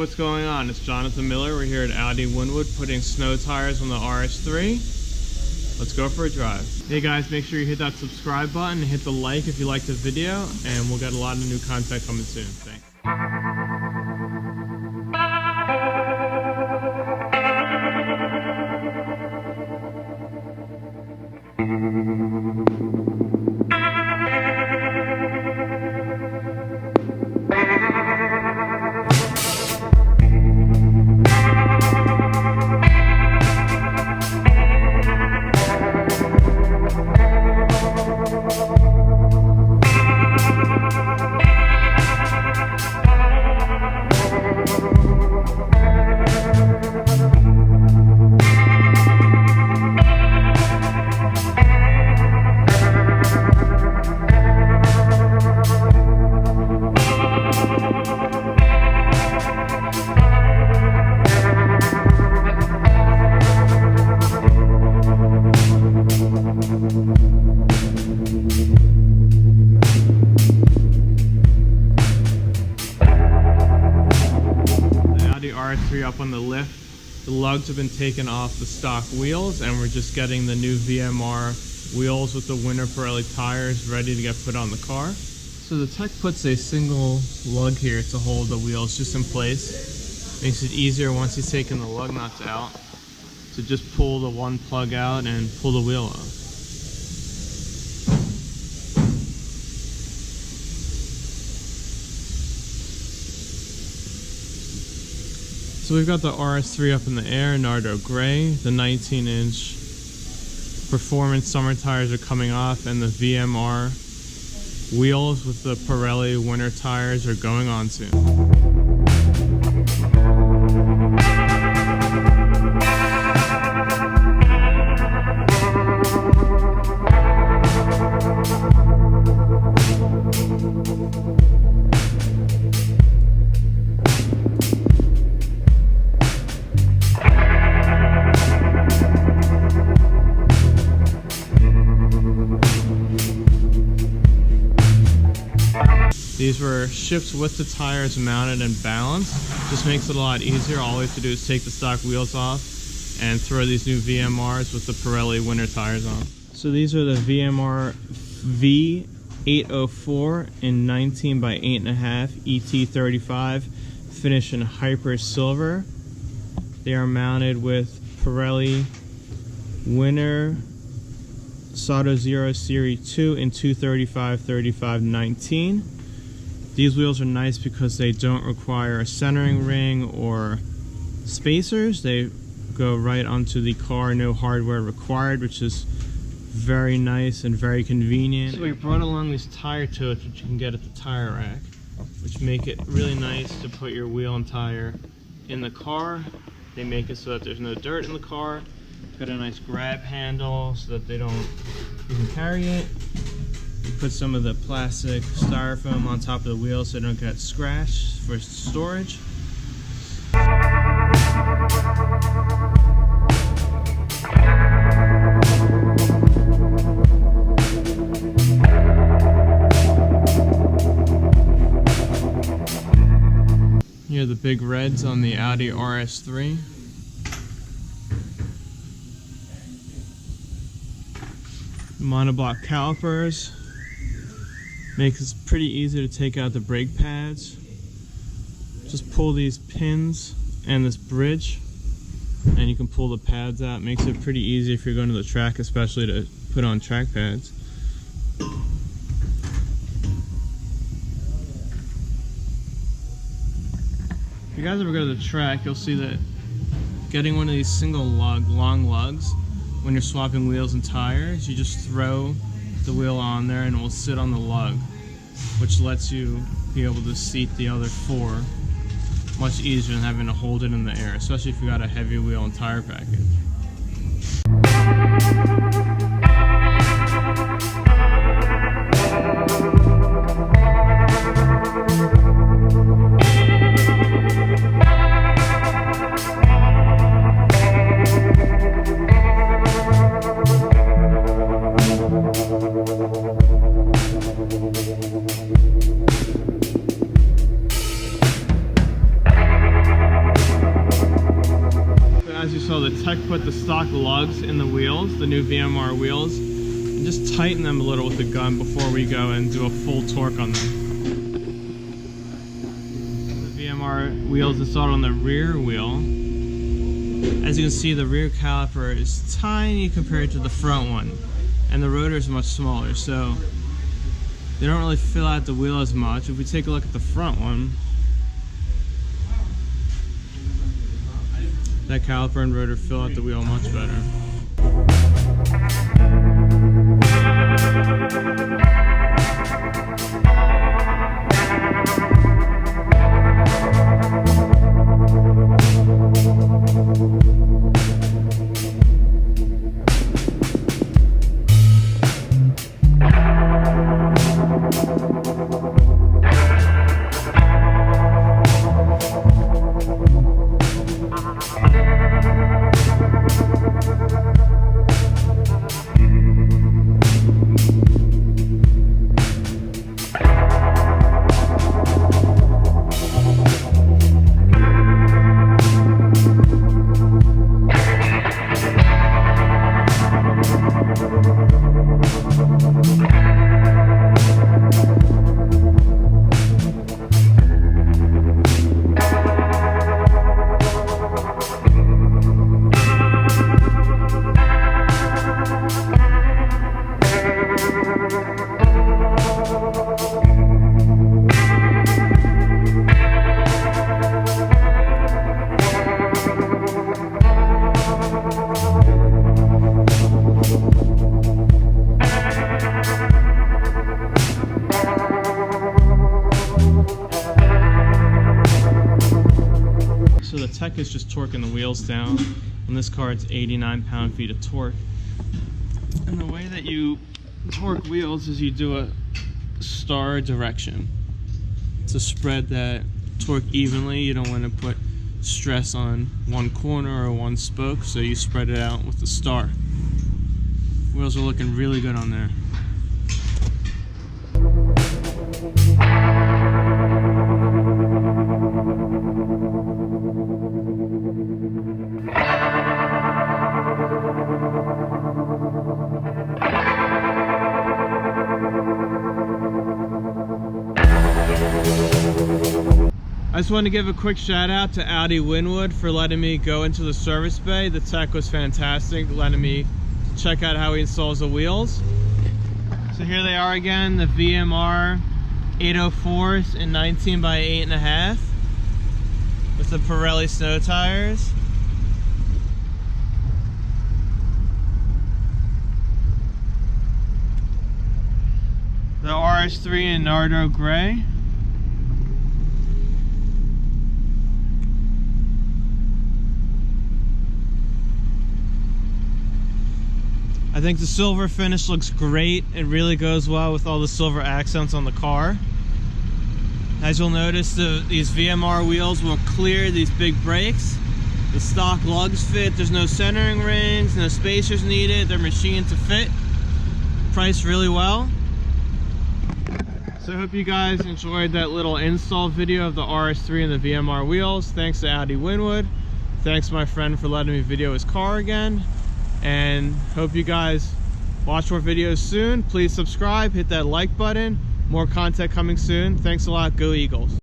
what's going on? It's Jonathan Miller. We're here at Audi Wynnewood putting snow tires on the RS3. Let's go for a drive. Hey guys, make sure you hit that subscribe button and hit the like if you liked the video, and we'll get a lot of new content coming soon. Thanks. RS3 up on the lift. The lugs have been taken off the stock wheels, and we're just getting the new VMR wheels with the Winter Pirelli tires ready to get put on the car. So the tech puts a single lug here to hold the wheels just in place. Makes it easier once he's taken the lug nuts out to just pull the one plug out and pull the wheel off. So we've got the RS3 up in the air, nardo gray. The 19-inch performance summer tires are coming off, and the VMR wheels with the Pirelli winter tires are going on soon. These were shipped with the tires mounted and balanced. Just makes it a lot easier. All we have to do is take the stock wheels off and throw these new VMRs with the Pirelli winter tires on. So these are the VMR V804 in 19 by 8.5 ET35, finished in hyper silver. They are mounted with Pirelli winter Sottozero Serie 2 in 235/35/19. These wheels are nice because they don't require a centering ring or spacers. They go right onto the car, no hardware required, which is very nice and very convenient. So we brought along these tire totes, which you can get at the tire rack, which make it really nice to put your wheel and tire in the car. They make it so that there's no dirt in the car. It's got a nice grab handle so that you can carry it. You put some of the plastic styrofoam on top of the wheel so they don't get scratched for storage. Here are the big reds on the Audi RS3. Monoblock calipers. Makes it pretty easy to take out the brake pads. Just pull these pins and this bridge, and you can pull the pads out. Makes it pretty easy if you're going to the track, especially to put on track pads. If you guys ever go to the track, you'll see that getting one of these single long lugs, when you're swapping wheels and tires, you just throw the wheel on there and it will sit on the lug, which lets you be able to seat the other four much easier than having to hold it in the air, especially if you got a heavy wheel and tire package. tech put the stock lugs in the wheels, the new VMR wheels, and just tighten them a little with the gun before we go and do a full torque on them. The VMR wheels installed on the rear wheel. As you can see, the rear caliper is tiny compared to the front one, and the rotor is much smaller, so they don't really fill out the wheel as much. If we take a look at the front one, that caliper and rotor fill out the wheel much better. So the tech is just torquing the wheels down. On this car it's 89 pound-feet of torque. And the way that you torque wheels is you do a star direction to spread that torque evenly. You don't want to put stress on one corner or one spoke, so you spread it out with the star. Wheels are looking really good on there. I just wanted to give a quick shout out to Audi Wynnewood for letting me go into the service bay. The tech was fantastic, letting me check out how he installs the wheels. So here they are again, the VMR 804s in 19 by 8.5 with the Pirelli snow tires. The RS3 in Nardo gray. I think the silver finish looks great. It really goes well with all the silver accents on the car. As you'll notice, these VMR wheels will clear these big brakes. The stock lugs fit. There's no centering rings, no spacers needed. They're machined to fit. Priced really well. So I hope you guys enjoyed that little install video of the RS3 and the VMR wheels. Thanks to Audi Wynnewood. Thanks my friend for letting me video his car again. And hope you guys watch more videos soon. Please subscribe, hit that like button. More content coming soon. Thanks a lot. Go Eagles.